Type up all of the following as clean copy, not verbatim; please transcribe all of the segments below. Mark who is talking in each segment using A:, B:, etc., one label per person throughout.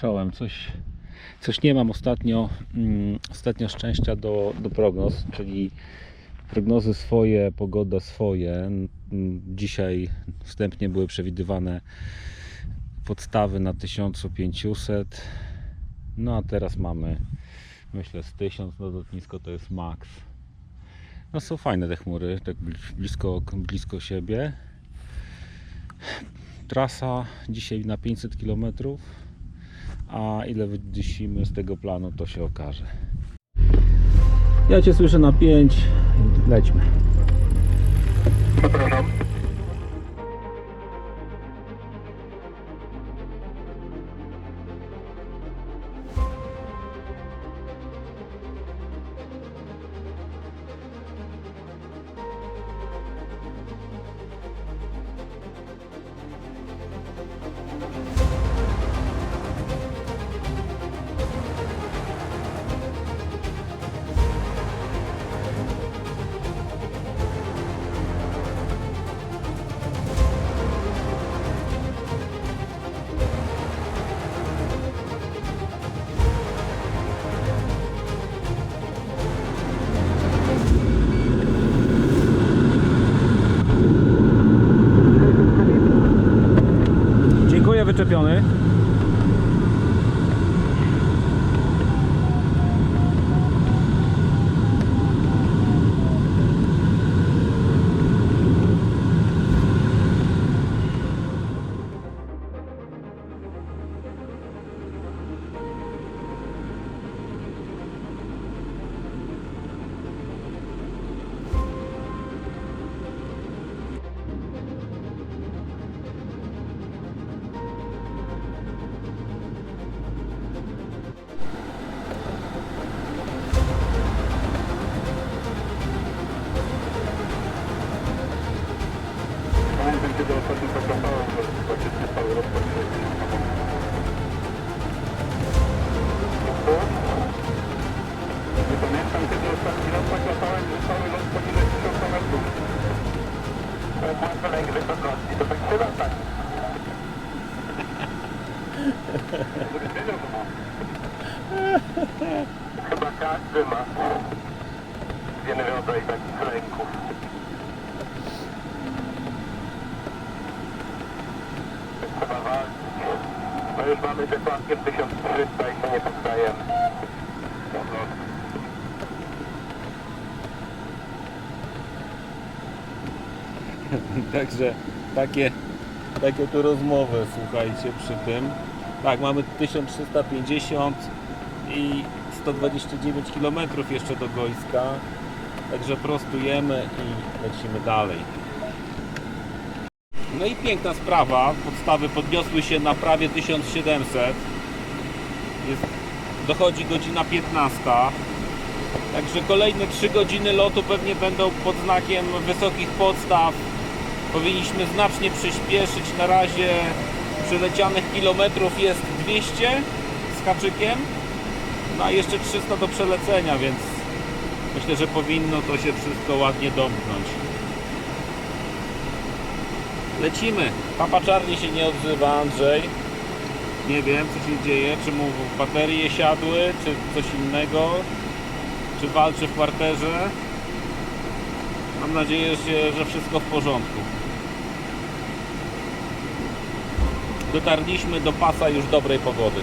A: czołem. Coś nie mam ostatnio szczęścia do prognoz, czyli prognozy swoje, pogoda swoje. Dzisiaj wstępnie były przewidywane podstawy na 1500, no a teraz mamy, myślę, z 1000, no lotnisko to jest maks. No są fajne te chmury, tak blisko siebie. Trasa dzisiaj na 500 km, a ile wydysimy z tego planu, to się okaże. Ja Cię słyszę na 5, lećmy.
B: Zapraszam.
A: Dziękuję, wyczepiony.
B: Pamiętam, kiedy ostatnio zapraszałem, że właśnie cały rozpad się nie pamiętam, kiedy ostatni raz zaklasałem, że cały lot poniżej 1000 metrów. Bardzo lęk wysokości, to tak się lata. Żebyś wiedział, że ma. Chyba każdy ma wiele rodzajów takich lęków. Trzeba walczyć. No już mamy te kłamkiem 1300 i się nie poddajemy.
A: Także takie tu rozmowy, słuchajcie, przy tym. Tak, mamy 1350 i 129 km jeszcze do Gojska. Także prostujemy i lecimy dalej. No i piękna sprawa, podstawy podniosły się na prawie 1700. Dochodzi godzina 15. Także kolejne 3 godziny lotu pewnie będą pod znakiem wysokich podstaw. Powinniśmy znacznie przyspieszyć. Na razie przelecianych kilometrów jest 200 z haczykiem. No a jeszcze 300 do przelecenia, więc myślę, że powinno to się wszystko ładnie domknąć. Lecimy. Papa Charlie się nie odzywa, Andrzej. Nie wiem, co się dzieje. Czy mu baterie siadły, czy coś innego. Czy walczy w parterze. Mam nadzieję, że wszystko w porządku. Dotarliśmy do pasa już dobrej pogody.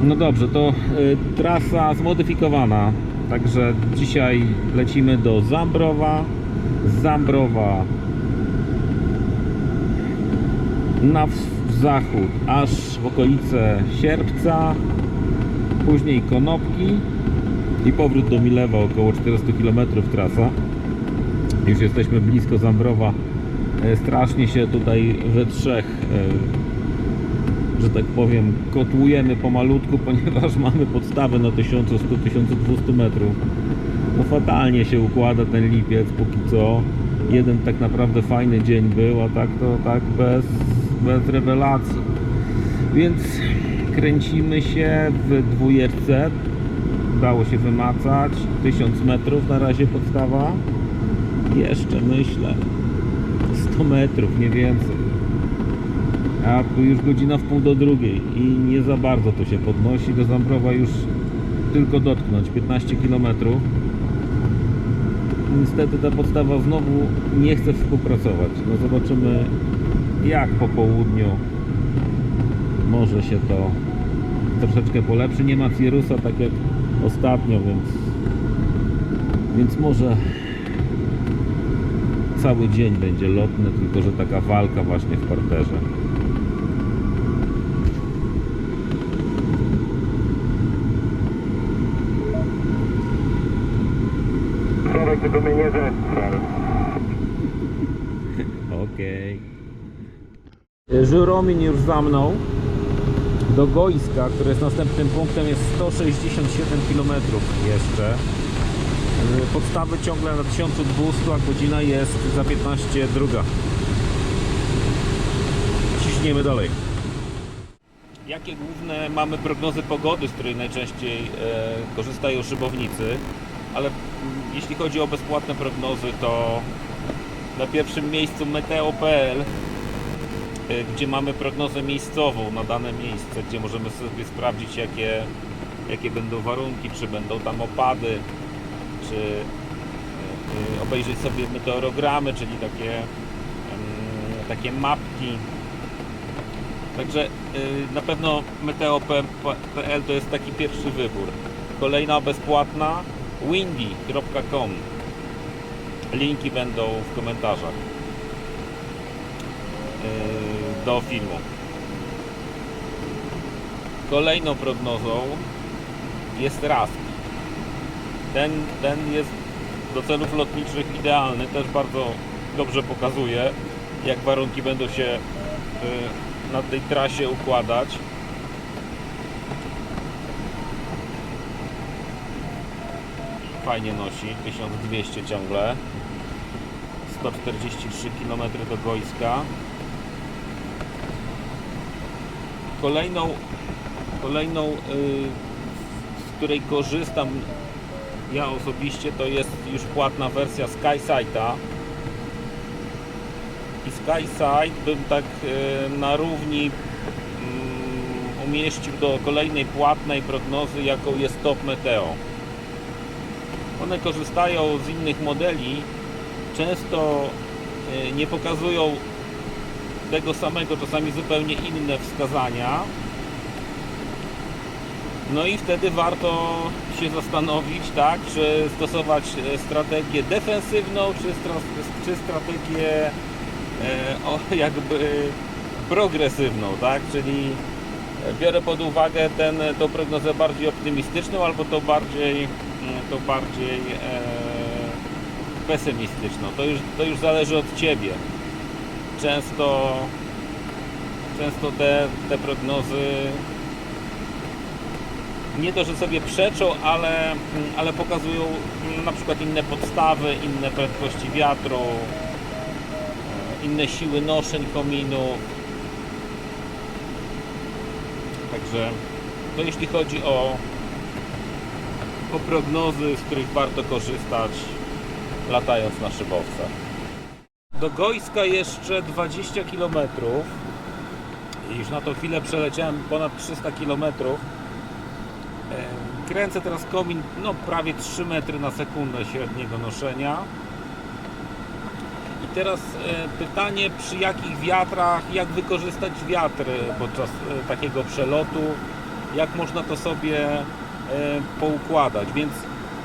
A: No dobrze, to trasa zmodyfikowana. Także dzisiaj lecimy do Zambrowa, z Zambrowa na zachód, aż w okolice Sierpca, później Konopki i powrót do Milewa, około 400 km trasa. Już jesteśmy blisko Zambrowa. Strasznie się tutaj we trzech, że tak powiem, kotłujemy pomalutku, ponieważ mamy podstawę na 1100-1200 metrów. No fatalnie się układa ten lipiec póki co. Jeden tak naprawdę fajny dzień był, a tak to tak bez rewelacji. Więc kręcimy się w dwójeczce. Udało się wymacać 1000 metrów na razie podstawa. Jeszcze myślę 100 metrów, nie więcej. A tu już godzina w pół do drugiej i nie za bardzo to się podnosi. Do Zambrowa już tylko dotknąć 15 km. Niestety ta podstawa znowu nie chce współpracować. No zobaczymy, jak po południu może się to troszeczkę polepszy. Nie ma Cirusa tak jak ostatnio, więc może cały dzień będzie lotny, tylko że taka walka właśnie w parterze.
B: Szereg tylko mnie nie zestrzał.
A: Okej. Żuromin już za mną. Do Gojska, które jest następnym punktem, jest 167 km jeszcze. Podstawy ciągle na 1200, a godzina jest za 15 druga. Ciśniemy dalej. Jakie główne mamy prognozy pogody, z której najczęściej korzystają szybownicy? Ale jeśli chodzi o bezpłatne prognozy, to na pierwszym miejscu meteo.pl, gdzie mamy prognozę miejscową na dane miejsce, gdzie możemy sobie sprawdzić jakie będą warunki, czy będą tam opady, czy obejrzeć sobie meteorogramy, czyli takie mapki. Także na pewno meteo.pl to jest taki pierwszy wybór. Kolejna bezpłatna windy.com. Linki będą w komentarzach do filmu. Kolejną prognozą jest RASP. Ten jest do celów lotniczych idealny, też bardzo dobrze pokazuje, jak warunki będą się na tej trasie układać. Fajnie nosi, 1200 ciągle, 143 km do Gojska. Kolejną z której korzystam ja osobiście, to jest już płatna wersja SkySighta. I SkySight bym tak na równi umieścił do kolejnej płatnej prognozy, jaką jest Top Meteo. One korzystają z innych modeli, często nie pokazują tego samego, czasami zupełnie inne wskazania. No i wtedy warto się zastanowić, tak, czy stosować strategię defensywną, czy strategię jakby progresywną, tak, czyli biorę pod uwagę tą prognozę bardziej optymistyczną albo tą bardziej pesymistyczną. To już zależy od Ciebie. Często te prognozy nie to, że sobie przeczą, ale pokazują na przykład inne podstawy, inne prędkości wiatru, inne siły noszeń kominów. Także to jeśli chodzi o prognozy, z których warto korzystać, latając na szybowcach. Do Gojska jeszcze 20 km. Już na tą chwilę przeleciałem ponad 300 km. Kręcę teraz komin, no prawie 3 metry na sekundę średniego noszenia. I teraz pytanie, przy jakich wiatrach, jak wykorzystać wiatr podczas takiego przelotu, jak można to sobie poukładać. Więc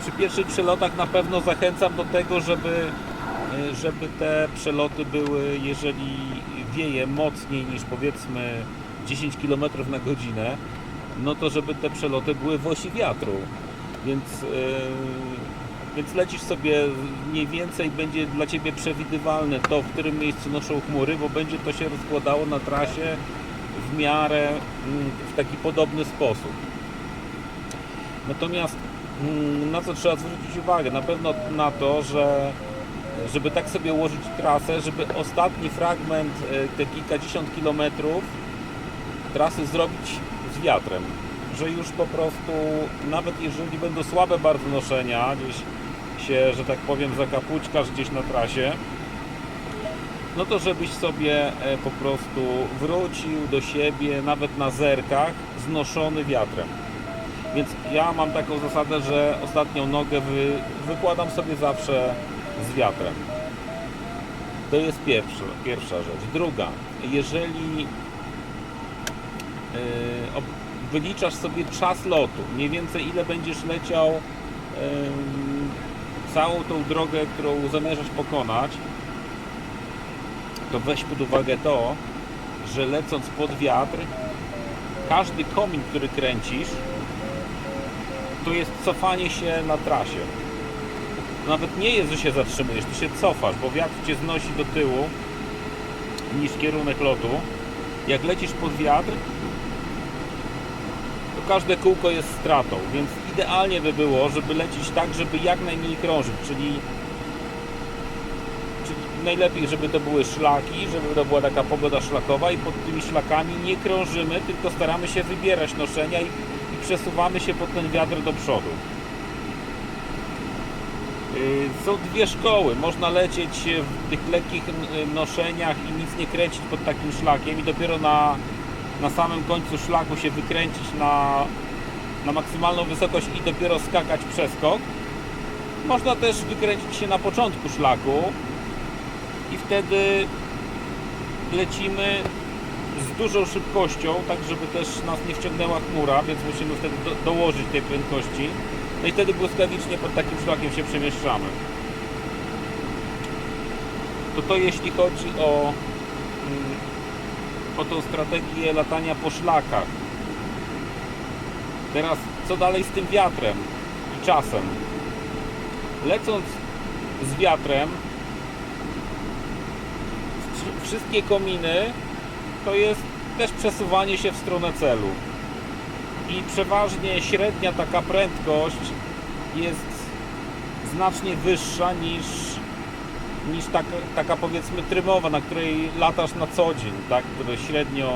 A: przy pierwszych przelotach na pewno zachęcam do tego, żeby te przeloty były, jeżeli wieje mocniej niż powiedzmy 10 km na godzinę, no to żeby te przeloty były w osi wiatru. Więc lecisz sobie, mniej więcej będzie dla Ciebie przewidywalne to, w którym miejscu noszą chmury, bo będzie to się rozkładało na trasie w miarę w taki podobny sposób. Natomiast na co trzeba zwrócić uwagę? Na pewno na to, że żeby tak sobie ułożyć trasę, żeby ostatni fragment, te kilkadziesiąt kilometrów trasy zrobić z wiatrem. Że już po prostu, nawet jeżeli będą słabe bardzo noszenia, gdzieś się, że tak powiem, zakapućkasz gdzieś na trasie, no to żebyś sobie po prostu wrócił do siebie, nawet na zerkach, znoszony wiatrem. Więc ja mam taką zasadę, że ostatnią nogę wykładam sobie zawsze z wiatrem. To jest pierwsza rzecz. Druga, jeżeli wyliczasz sobie czas lotu, mniej więcej ile będziesz leciał całą tą drogę, którą zamierzasz pokonać, to weź pod uwagę to, że lecąc pod wiatr, każdy komin, który kręcisz, to jest cofanie się na trasie. Nawet nie jest, że się zatrzymujesz, ty się cofasz, bo wiatr Cię znosi do tyłu niż kierunek lotu. Jak lecisz pod wiatr, to każde kółko jest stratą, więc idealnie by było, żeby lecieć tak, żeby jak najmniej krążyć, czyli najlepiej, żeby to były szlaki, żeby to była taka pogoda szlakowa i pod tymi szlakami nie krążymy, tylko staramy się wybierać noszenia i przesuwamy się pod ten wiatr do przodu. Są dwie szkoły. Można lecieć w tych lekkich noszeniach i nic nie kręcić pod takim szlakiem i dopiero na samym końcu szlaku się wykręcić na maksymalną wysokość i dopiero skakać przeskok. Można też wykręcić się na początku szlaku i wtedy lecimy z dużą szybkością, tak żeby też nas nie wciągnęła chmura, więc musimy wtedy dołożyć tej prędkości. No i wtedy błyskawicznie pod takim szlakiem się przemieszczamy. To jeśli chodzi o tą strategię latania po szlakach. Teraz co dalej z tym wiatrem i czasem? Lecąc z wiatrem, wszystkie kominy to jest też przesuwanie się w stronę celu. I przeważnie średnia taka prędkość jest znacznie wyższa niż taka powiedzmy trymowa, na której latasz na co dzień, tak? Które średnio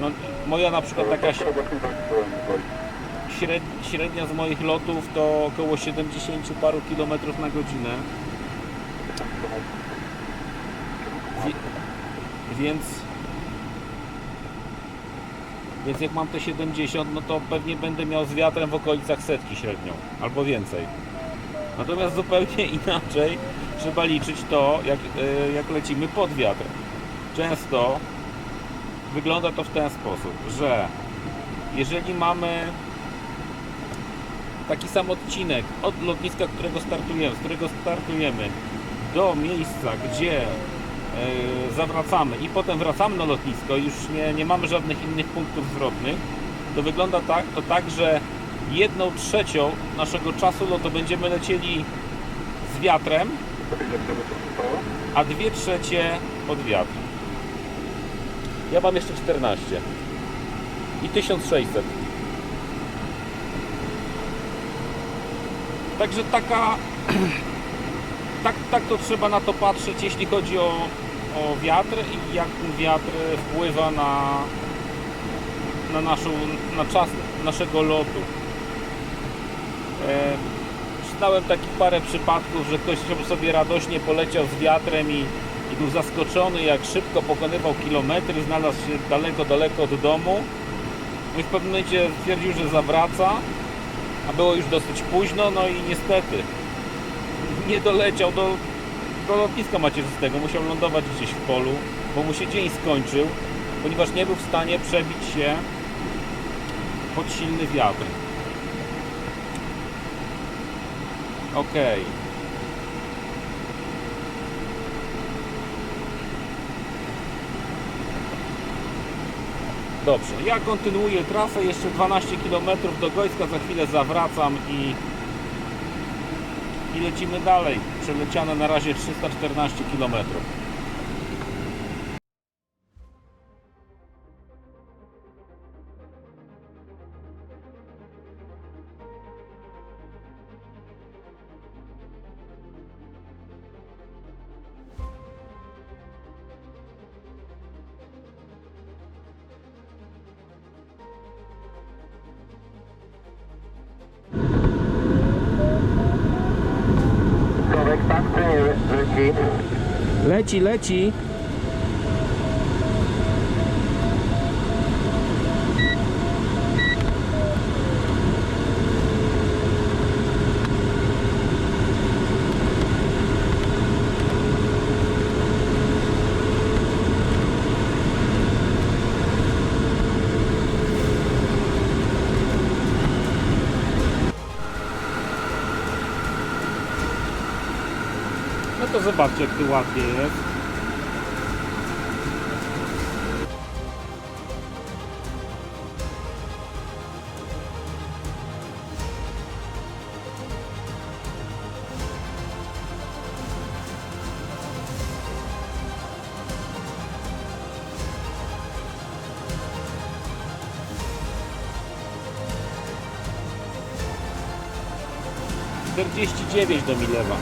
A: no, moja na przykład taka średnia z moich lotów to około 70 paru kilometrów na godzinę. Więc jak mam te 70, no to pewnie będę miał z wiatrem w okolicach setki średnią, albo więcej. Natomiast zupełnie inaczej trzeba liczyć to, jak lecimy pod wiatrem. Często wygląda to w ten sposób, że jeżeli mamy taki sam odcinek od lotniska, z którego startujemy do miejsca, gdzie zawracamy i potem wracamy na lotnisko i już nie mamy żadnych innych punktów zwrotnych, to wygląda tak, że 1/3 naszego czasu lotu będziemy lecieli z wiatrem, a 2/3 pod wiatr. Ja mam jeszcze 14 i 1600. Także tak to trzeba na to patrzeć, jeśli chodzi o wiatr i jak ten wiatr wpływa na czas naszego lotu. Znałem parę przypadków, że ktoś sobie radośnie poleciał z wiatrem i był zaskoczony, jak szybko pokonywał kilometry, znalazł się daleko od domu. I w pewnym momencie stwierdził, że zawraca, a było już dosyć późno, no i niestety nie doleciał do lotniska macierzystego, musiał lądować gdzieś w polu, bo mu się dzień skończył, ponieważ nie był w stanie przebić się pod silny wiatr. Ok. Dobrze, ja kontynuuję trasę, jeszcze 12 km do Gojska, za chwilę zawracam i lecimy dalej. Przeleciane na razie 314 km.
B: Słowek, tak czy nie leci?
A: Leci, leci. No to zobaczcie, jak tu ładnie jest. ...49 do Milewa.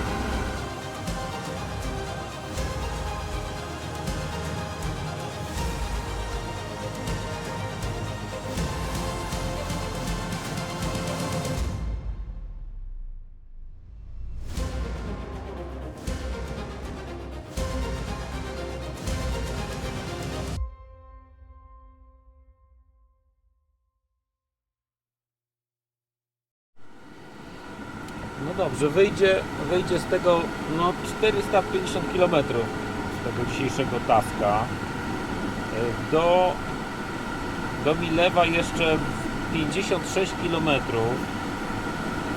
A: No dobrze, wyjdzie z tego no 450 km z tego dzisiejszego taska. Do Milewa jeszcze 56 km.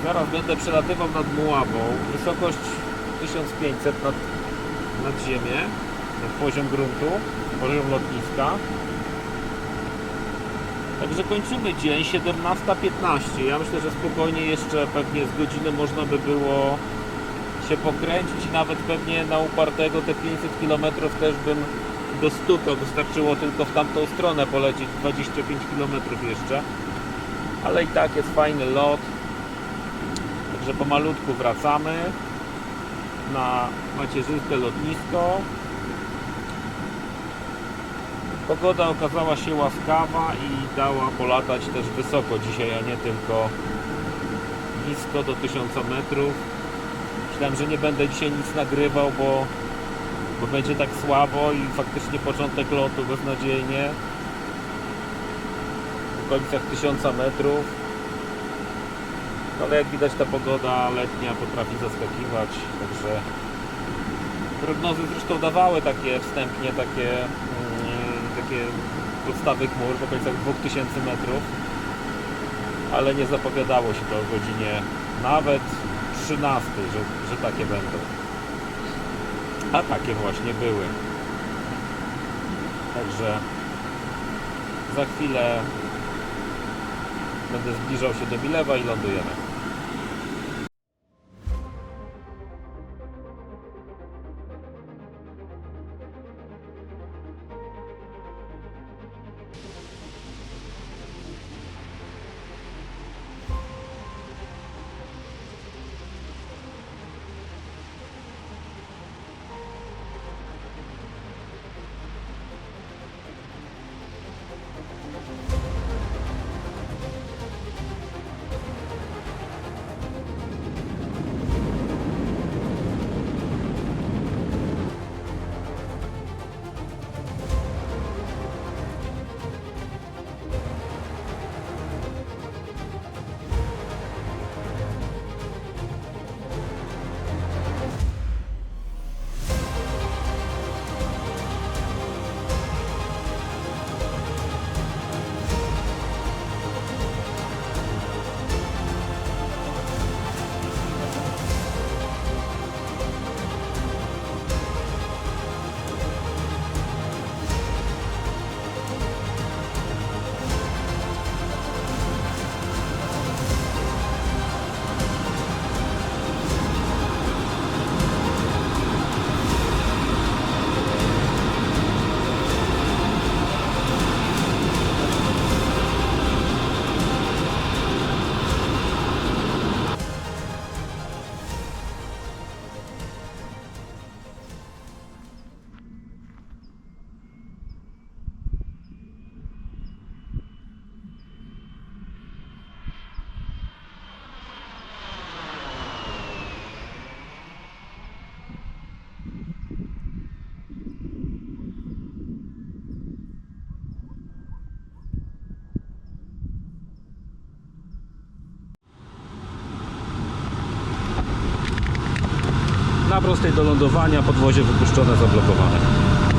A: Zaraz będę przelatywał nad Muławą. Wysokość 1500 nad ziemię, nad poziom gruntu, poziom lotniska. Także kończymy dzień, 17:15. Ja myślę, że spokojnie jeszcze pewnie z godziny można by było się pokręcić i nawet pewnie na upartego te 500 km też bym dostukał. Wystarczyło tylko w tamtą stronę polecieć 25 km jeszcze. Ale i tak jest fajny lot. Także pomalutku wracamy na macierzyste lotnisko. Pogoda okazała się łaskawa i dała polatać też wysoko dzisiaj, a nie tylko nisko do 1000 metrów. Myślałem, że nie będę dzisiaj nic nagrywał, bo będzie tak słabo i faktycznie początek lotu beznadziejnie. W okolicach 1000 metrów. Ale jak widać, ta pogoda letnia potrafi zaskakiwać, także prognozy zresztą dawały takie wstępnie takie podstawy chmur w okolicach 2000 metrów, ale nie zapowiadało się to o godzinie nawet 13, że takie będą. A takie właśnie były. Także za chwilę będę zbliżał się do Milewa i lądujemy. na prostej do lądowania, podwozie wypuszczone, zablokowane.